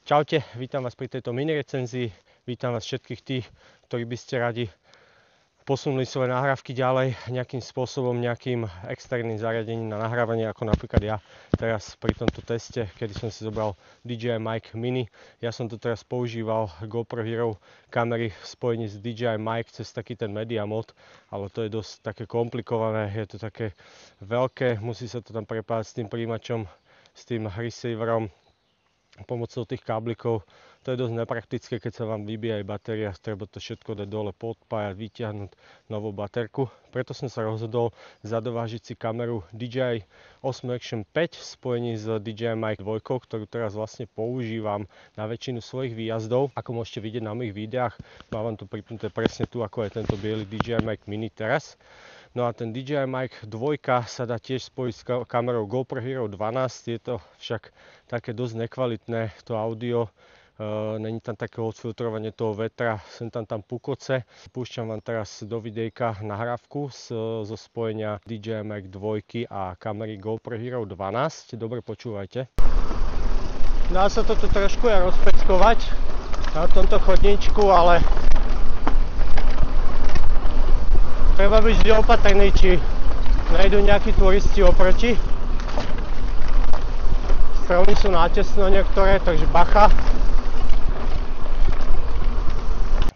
Čaute, vítam vás pri tejto mini recenzii, vítam vás všetkých tých, ktorí by ste radi posunuli svoje nahrávky ďalej nejakým spôsobom, nejakým externým zariadením na nahrávanie, ako napríklad ja teraz pri tomto teste, kedy som si zobral DJI Mic Mini. Ja som to teraz používal GoPro Hero kamery v spojení s DJI Mic cez taký ten Media Mod, ale to je dosť také komplikované, je to také veľké, musí sa to tam prepájať s tým príjimačom, s tým receiverom, pomocou tých káblikov. To je dosť nepraktické, keď sa vám vybíja aj batéria, treba to všetko dať dole, podpájať, vyťahnuť novú baterku. Preto som sa rozhodol zadovážiť si kameru DJI Osmo Action 5 v spojení s DJI Mic 2, ktorú teraz vlastne používam na väčšinu svojich výjazdov. Ako môžete vidieť na mojich videách, mám tu pripnuté presne tu, ako je tento biely DJI Mic Mini teraz. No a ten DJI Mic 2 sa dá tiež spojiť s kamerou GoPro Hero 12, je to však také dosť nekvalitné to audio, není tam také odfiltrovanie toho vetra, sem tam pukoce. Púšťam vám teraz do videjka nahrávku zo spojenia DJI Mic 2 a kamery GoPro Hero 12, dobre počúvajte. Dá sa toto trošku aj rozpeckovať na tomto chodníčku, ale treba byť vždy opatrný, či nájdú nejakí turisti oproti. Stromy sú natesno niektoré, takže bacha.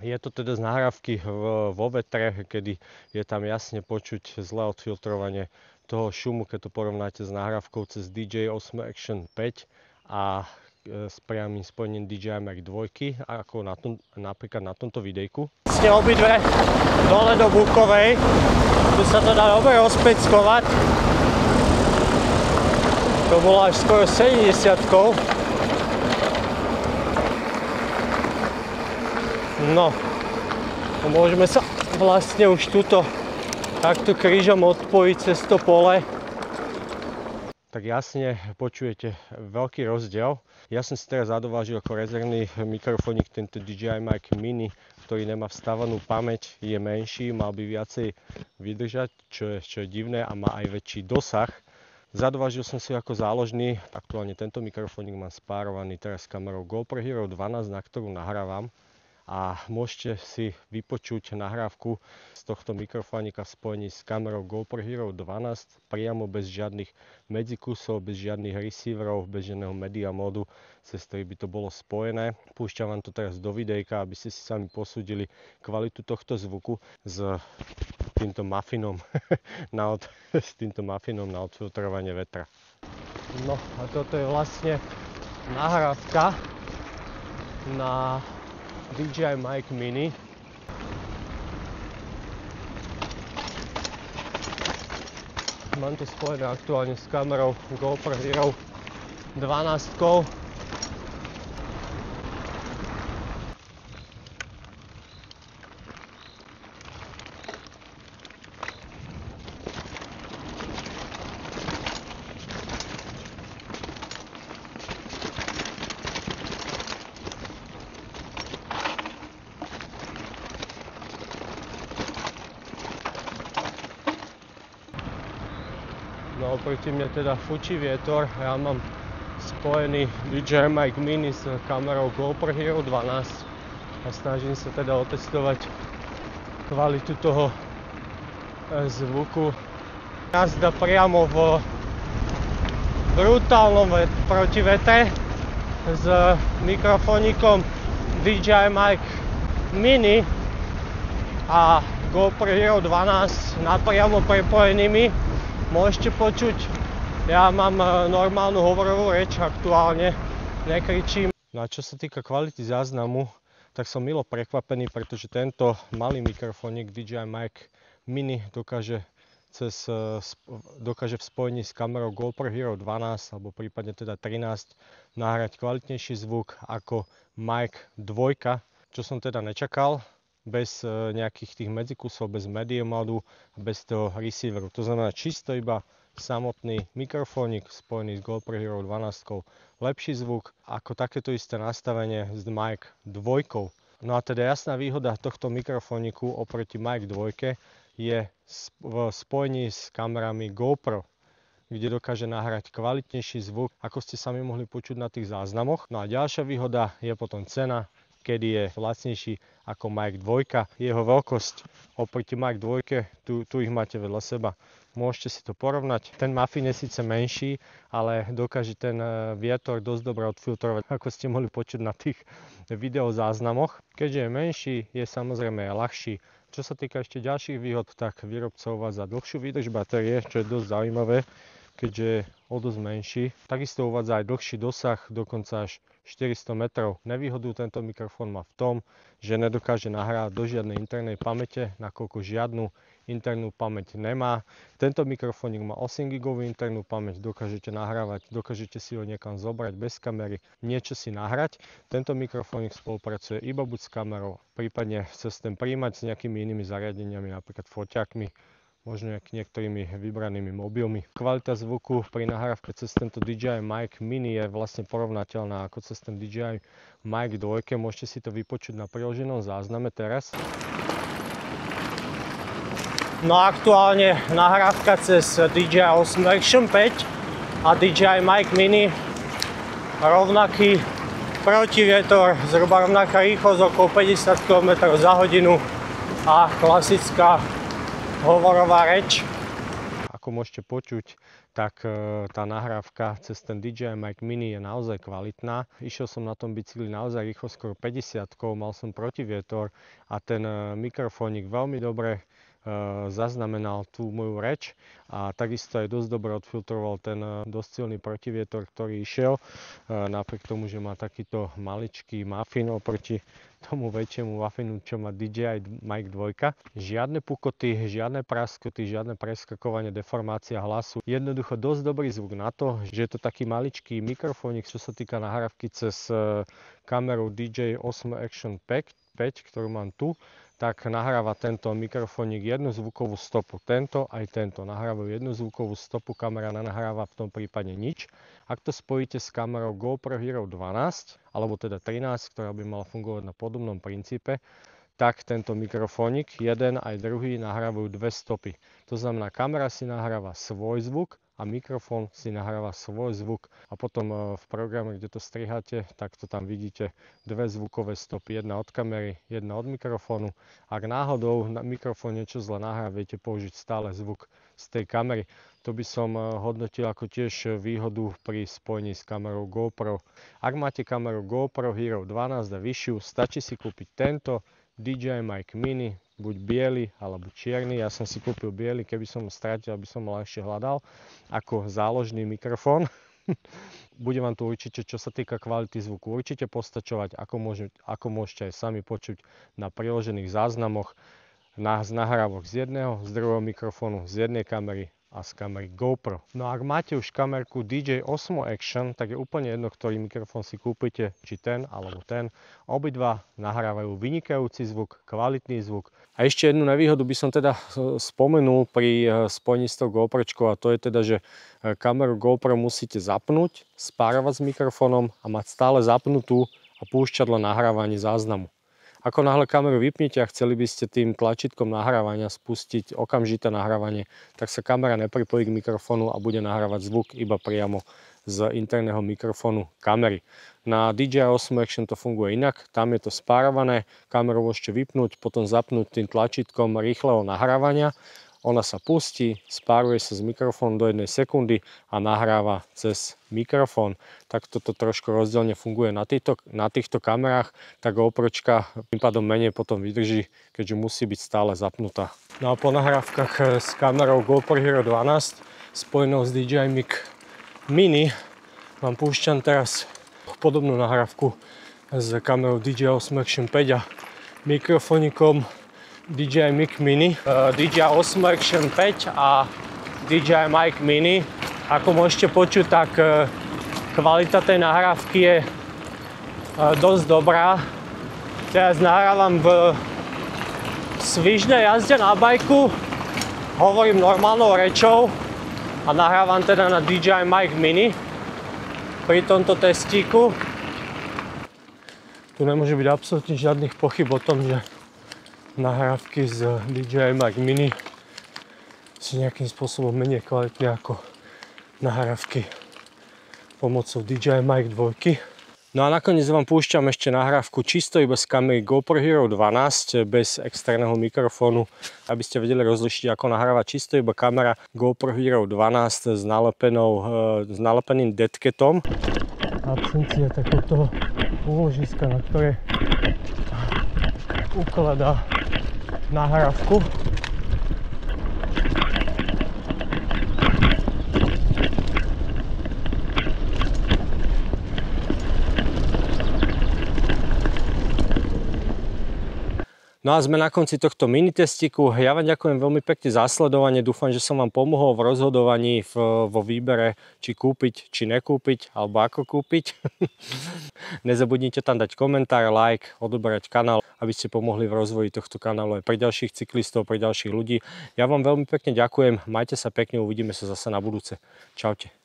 Je to teda z nahrávky vo vetre, kedy je tam jasne počuť zlé odfiltrovanie toho šumu, keď to porovnáte s nahrávkou cez DJI Osmo Action 5 a s priamým spojením DJI Mic 2, ako napríklad na tomto videjku. Vlastne obidve dole do Bukovej, tu sa to dá dobre rozpeckovať. To bolo až skoro 70-kou. No, môžeme sa vlastne už tuto takto krížom odpojiť cez to pole. Tak jasne počujete veľký rozdiel. Ja som si teraz zadovážil ako rezervný mikrofónik tento DJI Mic Mini, ktorý nemá vstávanú pamäť, je menší, mal by viacej vydržať, čo je divné a má aj väčší dosah. Zadovážil som si ako záložný, aktuálne tento mikrofónik mám spárovaný teraz s kamerou GoPro Hero 12, na ktorú nahrávam. A môžete si vypočuť nahrávku z tohto mikrofónika v spojení s kamerou GoPro Hero 12 priamo bez žiadnych medzikusov, bez žiadnych receiverov, bez žiadneho media modu, cez ktorý by to bolo spojené. Púšťam vám to teraz do videjka, aby ste si sami posúdili kvalitu tohto zvuku s týmto muffinom na odfiltrovanie vetra. No a toto je vlastne nahrávka na DJI Mic Mini. Mám to spojené aktuálne s kamerou GoPro Hero 12. No oproti mne teda fučí vietor, ja mám spojený DJI Mic Mini s kamerou GoPro Hero 12 a snažím sa teda otestovať kvalitu toho zvuku. Jazda priamo v brutálnom protivetre s mikrofónikom DJI Mic Mini a GoPro Hero 12 napriamo prepojenými. Môžete počuť, ja mám normálnu hovorovú reč aktuálne, nekričím. No a čo sa týka kvality záznamu, tak som milo prekvapený, pretože tento malý mikrofónik DJI Mic Mini dokáže v spojení s kamerou GoPro Hero 12 alebo prípadne teda 13 nahrať kvalitnejší zvuk ako Mic 2, čo som teda nečakal. Bez nejakých tých medzikusov, bez media modu a bez toho receiveru. To znamená čisto iba samotný mikrofónik spojený s GoPro Hero 12, lepší zvuk ako takéto isté nastavenie s Mic 2. No a teda jasná výhoda tohto mikrofóniku oproti Mic 2 je v spojení s kamerami GoPro. kde dokáže nahrať kvalitnejší zvuk, ako ste sami mohli počuť na tých záznamoch. No a ďalšia výhoda je potom cena, kedy je lacnejší ako Mic 2. Jeho veľkosť oproti Mic 2, tu ich máte vedľa seba. Môžete si to porovnať. Ten Muffin je síce menší, ale dokáže ten vietor dosť dobre odfiltrovať, ako ste mohli počuť na tých videozáznamoch. Keďže je menší, je samozrejme aj ľahší. Čo sa týka ešte ďalších výhod, tak výrobca uvádza dlhšiu výdrž batérie, čo je dosť zaujímavé, keďže je o dosť menší. Takisto uvádza aj dlhší dosah, dokonca až 400 metrov. Nevýhodu tento mikrofón má v tom, že nedokáže nahrávať do žiadnej internej pamäte, nakoľko žiadnu internú pamäť nemá. Tento mikrofónik má 8 GB internú pamäť, dokážete nahrávať, dokážete si ho niekam zobrať bez kamery, niečo si nahrať. Tento mikrofónik spolupracuje iba buď s kamerou, prípadne cez ten príjimač s nejakými inými zariadeniami, napríklad foťákmi, možno niektorými vybranými mobilmi. Kvalita zvuku pri nahrávke cez tento DJI Mic Mini je vlastne porovnateľná ako cez ten DJI Mic 2. Môžete si to vypočuť na priloženom zázname teraz. No a aktuálne nahrávka cez DJI Osmo Action 5 a DJI Mic Mini rovnaký protivietor, zhruba rovnaká rýchlosť okolo 50 km za hodinu a klasická hovorová reč. Ako môžete počuť, tak tá nahrávka cez ten DJI Mic Mini je naozaj kvalitná. Išiel som na tom bicykli naozaj rýchlo, skoro 50, mal som protivietor a ten mikrofónik veľmi dobre zaznamenal tú moju reč a takisto aj dosť dobre odfiltroval ten dosť silný protivietor, ktorý išiel. Napriek tomu, že má takýto maličký Muffin oproti tomu väčšiemu Muffinu, čo má DJI Mic 2. Žiadne pukoty, žiadne praskoty, žiadne preskakovanie, deformácia hlasu. Jednoducho dosť dobrý zvuk na to, že je to taký maličký mikrofónik, čo sa týka nahrávky cez kameru DJI Osmo Action 5, ktorú mám tu. Tak nahráva tento mikrofónik jednu zvukovú stopu. Tento aj tento nahrávajú jednu zvukovú stopu, kamera nenahráva v tom prípade nič. Ak to spojíte s kamerou GoPro Hero 12, alebo teda 13, ktorá by mala fungovať na podobnom princípe, tak tento mikrofónik, jeden aj druhý, nahrávajú dve stopy. To znamená, kamera si nahráva svoj zvuk a mikrofón si nahráva svoj zvuk a potom v programe, kde to striháte, tak to tam vidíte dve zvukové stopy, jedna od kamery, jedna od mikrofónu. Ak náhodou na mikrofón niečo zle nahrá, viete použiť stále zvuk z tej kamery. To by som hodnotil ako tiež výhodu pri spojení s kamerou GoPro. Ak máte kameru GoPro Hero 12 a vyššiu, stačí si kúpiť tento DJI Mic Mini, buď biely alebo čierny. Ja som si kúpil biely, keby som ho stratil, aby som ho ľahšie hľadal, ako záložný mikrofón. Bude vám to určite, čo sa týka kvality zvuku, určite postačovať, ako môžete aj sami počuť na priložených záznamoch z nahrávok z jedného, z druhého mikrofónu, z jednej kamery a z kamery GoPro. No a ak máte už kamerku DJI Osmo Action, tak je úplne jedno, ktorý mikrofón si kúpite, či ten alebo ten. Obidva nahrávajú vynikajúci zvuk, kvalitný zvuk. A ešte jednu nevýhodu by som teda spomenul pri spojení s tou GoPročkou, a to je teda, že kameru GoPro musíte zapnúť, spárovať s mikrofónom a mať stále zapnutú a púšťať len nahrávanie záznamu. Ako náhle kameru vypnete a chceli by ste tým tlačítkom nahrávania spustiť okamžité nahrávanie, tak sa kamera nepripojí k mikrofónu a bude nahrávať zvuk iba priamo z interného mikrofónu kamery. Na DJI Osmo Action to funguje inak, tam je to spárované, kameru môžete vypnúť, potom zapnúť tým tlačítkom rýchleho nahrávania. Ona sa pustí, spáruje sa z mikrofónu do 1 sekundy a nahráva cez mikrofón. Tak toto trošku rozdielne funguje na týchto kamerách. Tá GoPročka tým pádom menej potom vydrží, keďže musí byť stále zapnutá. No a po nahrávkach s kamerou GoPro Hero 12 spojenou s DJI Mic Mini vám púšťam teraz podobnú nahrávku s kamerou DJI Osmo Action 5 a mikrofónikom DJI Mic Mini, DJI Osmo Action 5 a DJI Mic Mini. Ako môžete počuť, tak kvalita tej nahrávky je dosť dobrá. Teraz nahrávam v svižnej jazde na bajku, hovorím normálnou rečou a nahrávam teda na DJI Mic Mini pri tomto testíku. Tu nemôže byť absolútne žiadnych pochyb o tom, že nahrávky z DJI Mic Mini sú nejakým spôsobom menej kvalitné ako nahrávky pomocou DJI Mic 2. No a nakoniec vám púšťam ešte nahrávku čisto iba z kamery GoPro Hero 12 bez externého mikrofónu, aby ste vedeli rozlišiť, ako nahrávať čisto iba kamera GoPro Hero 12 s nalepeným deadcatom. Absencia takéto úložiska, na ktoré ukladá nahrávku. No a sme na konci tohto mini testiku. Ja vám ďakujem veľmi pekne za sledovanie. Dúfam, že som vám pomohol v rozhodovaní vo výbere, či kúpiť, či nekúpiť, alebo ako kúpiť. Nezabudnite tam dať komentár, like, odoberať kanál, aby ste pomohli v rozvoji tohto kanálu aj pre ďalších cyklistov, pre ďalších ľudí. Ja vám veľmi pekne ďakujem. Majte sa pekne, uvidíme sa zase na budúce. Čaute.